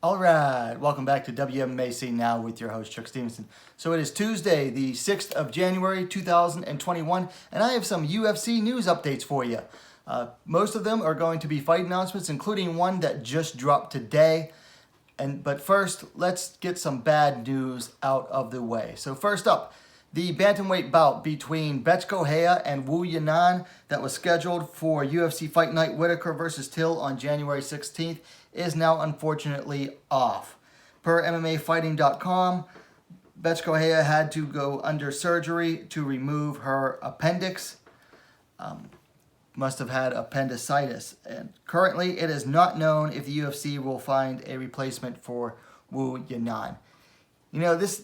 All right, welcome back to WMMA Now with your host, Chuck Stevenson. So it is Tuesday, the 6th of January, 2021, and I have some UFC news updates for you. Most of them are going to be fight announcements, including one that just dropped today. But first, let's get some bad news out of the way. So first up, the bantamweight bout between Bethe Correia and Yanan that was scheduled for UFC Fight Night Whitaker versus Till on January 16th is now unfortunately off. Per MMAfighting.com, Bethe Correia had to go under surgery to remove her appendix. Must have had appendicitis. And currently, it is not known if the UFC will find a replacement for Yanan. You know, this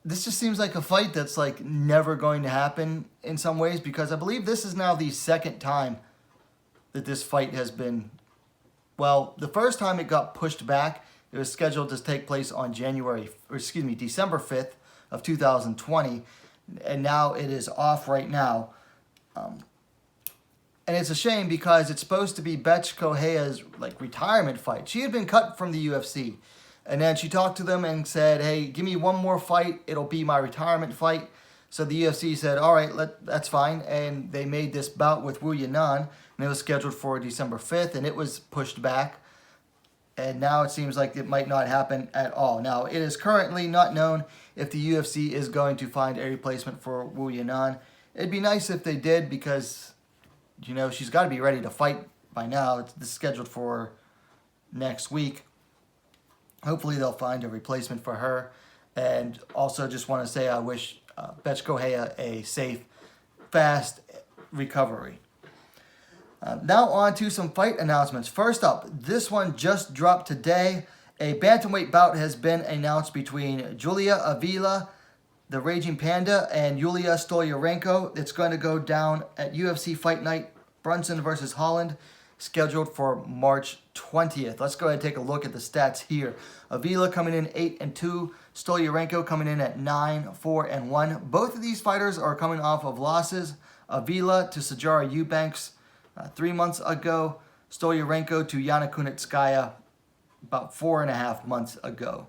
just seems like a fight that's like never going to happen in some ways, because I believe this is now the second time that this fight has been, well, the first time it got pushed back. It was scheduled to take place on December 5th of 2020, and now it is off right now. And it's a shame because it's supposed to be Bethe Correia's like retirement fight. She had been cut from the UFC. And then she talked to them and said, hey, give me one more fight. It'll be my retirement fight. So the UFC said, all right, that's fine. And they made this bout with Yanan. And it was scheduled for December 5th. And it was pushed back. And now it seems like it might not happen at all. Now, it is currently not known if the UFC is going to find a replacement for Yanan. It'd be nice if they did, because, you know, she's got to be ready to fight by now. It's scheduled for next week. Hopefully they'll find a replacement for her. And also just want to say I wish Bethe Correia a safe, fast recovery. Now on to some fight announcements. First up, this one just dropped today. A bantamweight bout has been announced between Julija Avila, the Raging Panda, and Julija Stoliarenko. It's going to go down at UFC Fight Night, Brunson versus Holland, scheduled for March 20th. Let's go ahead and take a look at the stats here. Avila coming in 8-2, Stoliarenko coming in at 9-4-1. Both of these fighters are coming off of losses. Avila to Sijara Eubanks 3 months ago. Stoliarenko to Yana Kunitskaya about 4.5 months ago.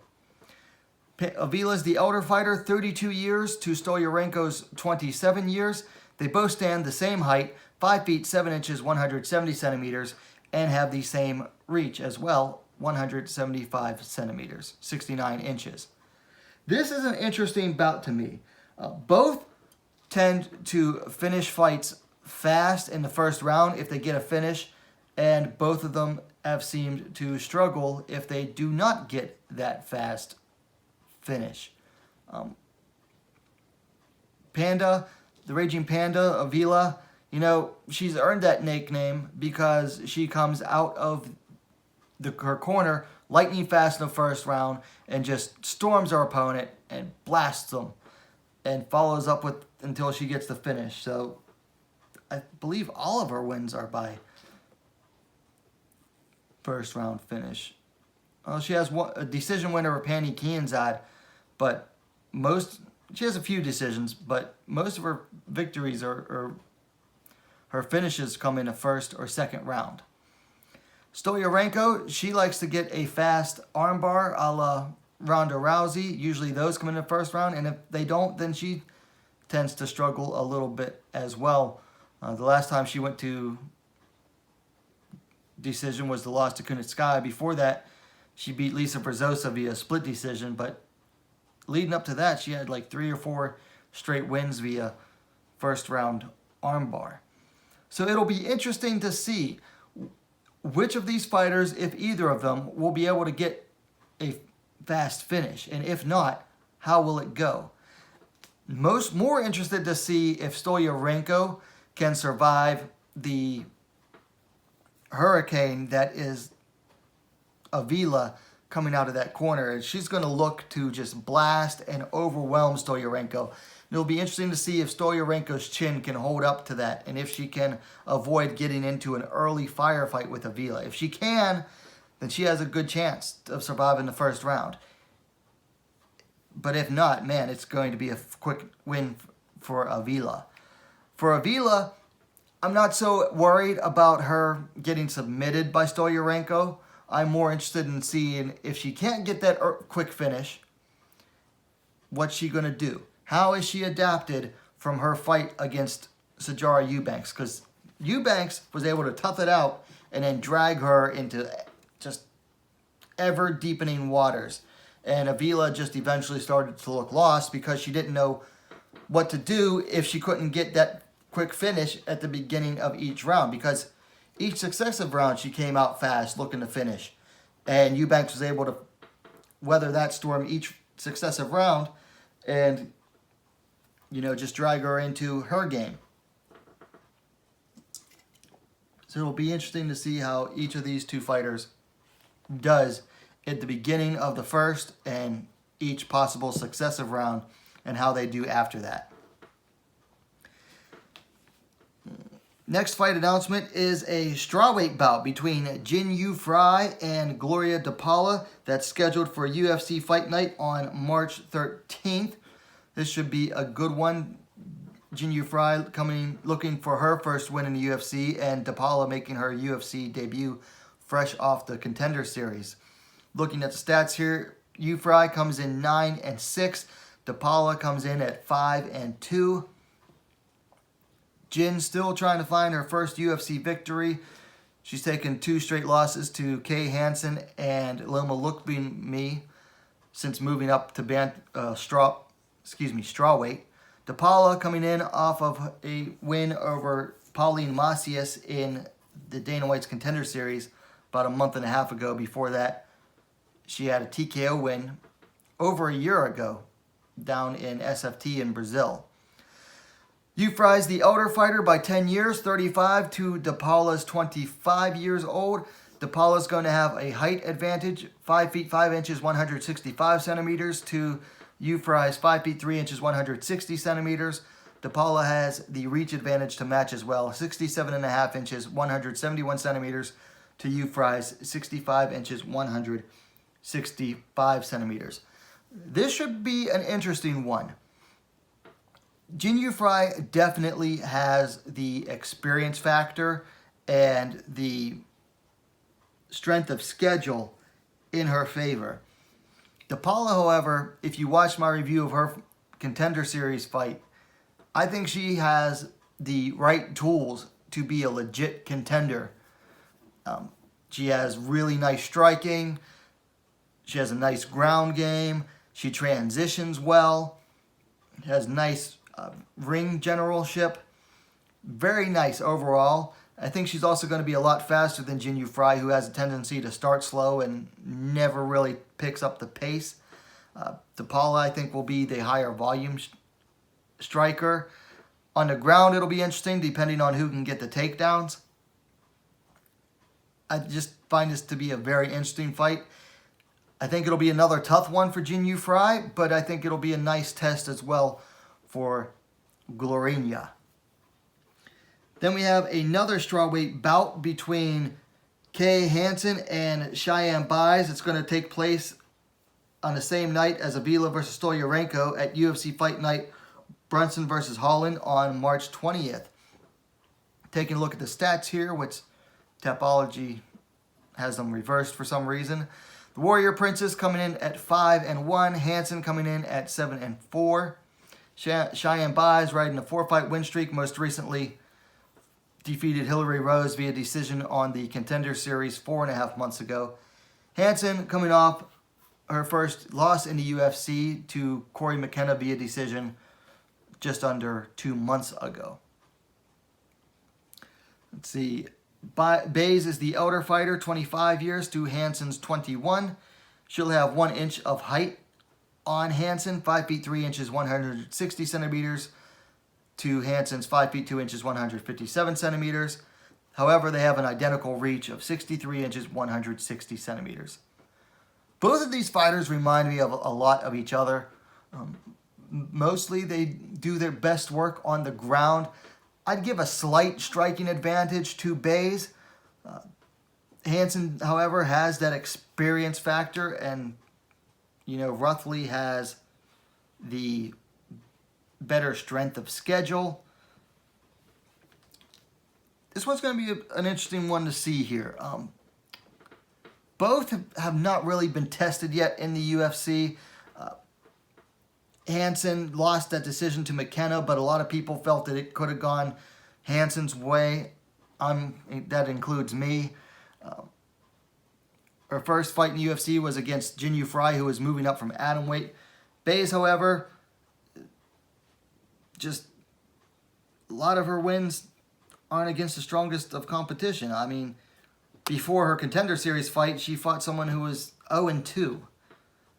Avila's the elder fighter, 32 years to Stoliarenko's 27 years. They both stand the same height, 5 feet 7 inches, 170 centimeters, and have the same reach as well, 175 centimeters, 69 inches. This is an interesting bout to me. Both tend to finish fights fast in the first round if they get a finish, and both of them have seemed to struggle if they do not get that fast finish. Panda, the Raging Panda, Avila, you know, she's earned that nickname because she comes out of her corner lightning fast in the first round and just storms her opponent and blasts them and follows up with until she gets the finish. So I believe all of her wins are by first round finish. Well, she has a decision winner of Pani Kianzad, but she has a few decisions, but most of her victories are her finishes come in the first or second round. Stoliarenko, she likes to get a fast armbar a la Ronda Rousey. Usually those come in the first round, and if they don't, then she tends to struggle a little bit as well. The last time she went to decision was the loss to Kunitskaya. Before that, she beat Lisa Berzosa via split decision, but leading up to that, she had like 3 or 4 straight wins via first round armbar. So it'll be interesting to see which of these fighters, if either of them, will be able to get a fast finish. And if not, how will it go? More interested to see if Stoliarenko can survive the hurricane that is Avila coming out of that corner. And she's going to look to just blast and overwhelm Stoliarenko. It'll be interesting to see if Stoliarenko's chin can hold up to that and if she can avoid getting into an early firefight with Avila. If she can, then she has a good chance of surviving the first round. But if not, man, it's going to be a quick win for Avila. For Avila, I'm not so worried about her getting submitted by Stoliarenko. I'm more interested in seeing if she can't get that quick finish, what's she going to do? How is she adapted from her fight against Sijara Eubanks? Because Eubanks was able to tough it out and then drag her into just ever deepening waters. And Avila just eventually started to look lost because she didn't know what to do if she couldn't get that quick finish at the beginning of each round, because each successive round she came out fast looking to finish. And Eubanks was able to weather that storm each successive round and, you know, just drag her into her game. So it'll be interesting to see how each of these two fighters does at the beginning of the first and each possible successive round, and how they do after that. Next fight announcement is a strawweight bout between Jinh Frey and Gloria de Paula that's scheduled for UFC Fight Night on March 13th. This should be a good one. Jinh Frey looking for her first win in the UFC, and de Paula making her UFC debut fresh off the Contender Series. Looking at the stats here, Frey comes in 9-6. De Paula comes in at 5-2. Jinh still trying to find her first UFC victory. She's taken 2 straight losses to Hansen and Loma Lookbin since moving up to strawweight. De Paula coming in off of a win over Pauline Macias in the Dana White's Contender Series about a month and a half ago. Before that, she had a TKO win over a year ago down in SFT in Brazil. Frey's the elder fighter by 10 years, 35 to De Paula's 25 years old. De Paula's going to have a height advantage, 5 feet 5 inches, 165 centimeters to Frey's 5 feet 3 inches, 160 centimeters. De Paula has the reach advantage to match as well, 67.5 inches, 171 centimeters to Frey's 65 inches, 165 centimeters. This should be an interesting one. Jinh Frey definitely has the experience factor and the strength of schedule in her favor. De Paula, however, if you watch my review of her Contender Series fight, I think she has the right tools to be a legit contender. She has really nice striking. She has a nice ground game. She transitions well. Has nice ring generalship. Very nice overall. I think she's also going to be a lot faster than Jinh Frey, who has a tendency to start slow and never really picks up the pace. De Paula, I think, will be the higher volume striker. On the ground, it'll be interesting depending on who can get the takedowns. I just find this to be a very interesting fight. I think it'll be another tough one for Jinh Frey, but I think it'll be a nice test as well for Gloria. Then we have another strawweight bout between Hansen and Cheyanne. It's going to take place on the same night as Avila versus Stoliarenko at UFC Fight Night Brunson versus Holland on March 20th. Taking a look at the stats here, which Topology has them reversed for some reason. The Warrior Princess coming in at 5-1. Hansen coming in at 7-4. Cheyanne riding a 4-fight win streak. Most recently defeated Hillary Rose via decision on the Contender Series 4.5 months ago. Hansen coming off her first loss in the UFC to Corey McKenna via decision just under 2 months ago. Let's see. Bays is the elder fighter, 25 years to Hansen's 21. She'll have 1 inch of height on Hansen, 5 feet 3 inches, 160 centimeters to Hansen's 5 feet 2 inches, 157 centimeters. However, they have an identical reach of 63 inches, 160 centimeters. Both of these fighters remind me of a lot of each other. Mostly they do their best work on the ground. I'd give a slight striking advantage to Bays. Hansen, however, has that experience factor and, roughly has the better strength of schedule. This one's going to be an interesting one to see here. both have not really been tested yet in the UFC. Hansen lost that decision to McKenna, but a lot of people felt that it could have gone Hansen's way. That includes me. Her first fight in the UFC was against Jinh Frey, who was moving up from atomweight. Bethe, however, just a lot of her wins aren't against the strongest of competition. I mean, before her Contender Series fight, she fought someone who was 0-2,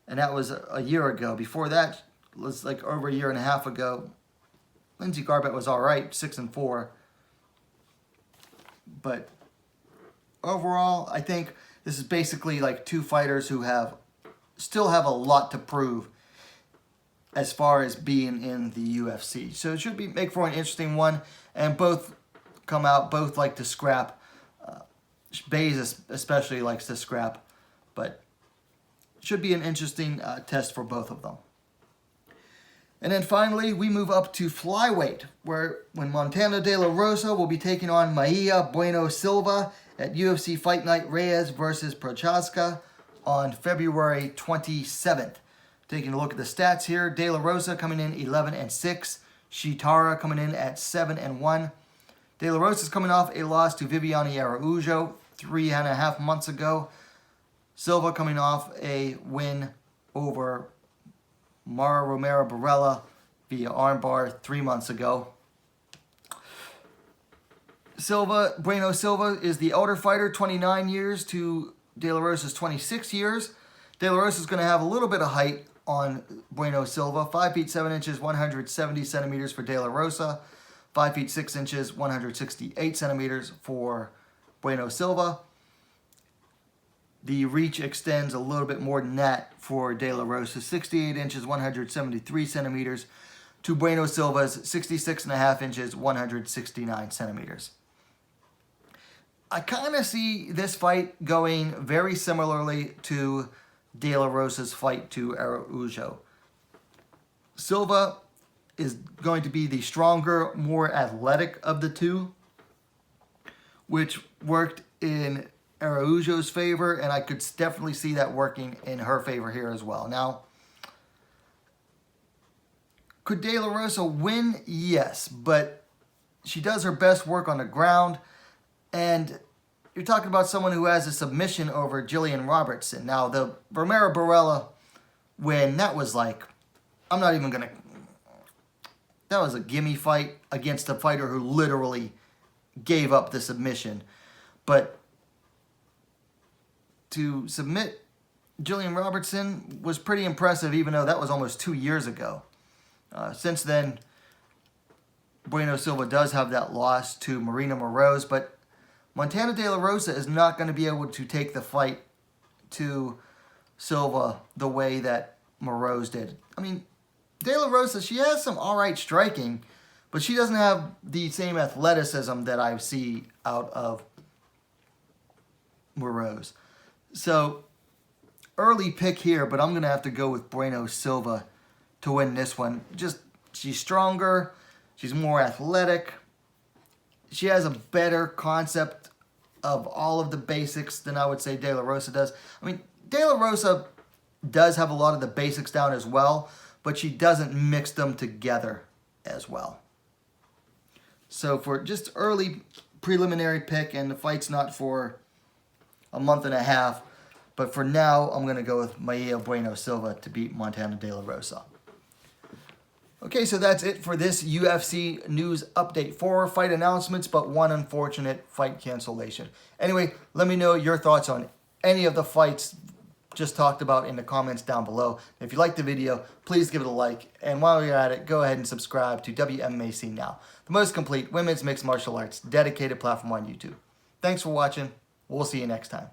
and that was a year ago. Before that, it was like over a year and a half ago. Lindsay Garbett was all right, 6-4. But overall, I think this is basically like two fighters who still have a lot to prove as far as being in the UFC. So it should make for an interesting one, and both like to scrap. Bethe especially likes to scrap, but it should be an interesting test for both of them. And then finally, we move up to flyweight, when Montana De La Rosa will be taking on Mayra Bueno Silva at UFC Fight Night Reyes versus Prochaska on February 27th. Taking a look at the stats here, De La Rosa coming in 11-6, Shitara coming in at 7-1. De La Rosa is coming off a loss to Viviane Araújo 3.5 months ago. Silva coming off a win over Mara Romero Barella via armbar 3 months ago. Bueno Silva is the elder fighter, 29 years to De La Rosa's 26 years. De La Rosa is going to have a little bit of height on Bueno Silva. 5 feet 7 inches, 170 centimeters for De La Rosa. 5 feet 6 inches, 168 centimeters for Bueno Silva. The reach extends a little bit more than that for De La Rosa, 68 inches, 173 centimeters, to Bueno Silva's 66.5 inches, 169 centimeters. I kind of see this fight going very similarly to De La Rosa's fight to Araújo. Silva is going to be the stronger, more athletic of the two, which worked in Araújo's favor, and I could definitely see that working in her favor here as well. Now, could De La Rosa win? Yes, but she does her best work on the ground, and you're talking about someone who has a submission over Jillian Robertson. Now, the Romero Barella win, that was like, that was a gimme fight against a fighter who literally gave up the submission. But to submit Jillian Robertson was pretty impressive, even though that was almost 2 years ago. Since then, Bueno Silva does have that loss to Marina Moroz, but Montana De La Rosa is not going to be able to take the fight to Silva the way that Moroz did. I mean, De La Rosa, she has some alright striking, but she doesn't have the same athleticism that I see out of Moroz. So, early pick here, but I'm going to have to go with Bueno Silva to win this one. She's stronger, she's more athletic, she has a better concept of all of the basics than I would say De La Rosa does. I mean, De La Rosa does have a lot of the basics down as well, but she doesn't mix them together as well. So for just early preliminary pick, and the fight's not for a month and a half, but for now, I'm going to go with Mayra Bueno Silva to beat Montana De La Rosa. Okay, so that's it for this UFC news update. 4 fight announcements, but 1 unfortunate fight cancellation. Anyway, let me know your thoughts on any of the fights just talked about in the comments down below. If you liked the video, please give it a like. And while you're at it, go ahead and subscribe to WMMA Now, the most complete women's mixed martial arts dedicated platform on YouTube. Thanks for watching. We'll see you next time.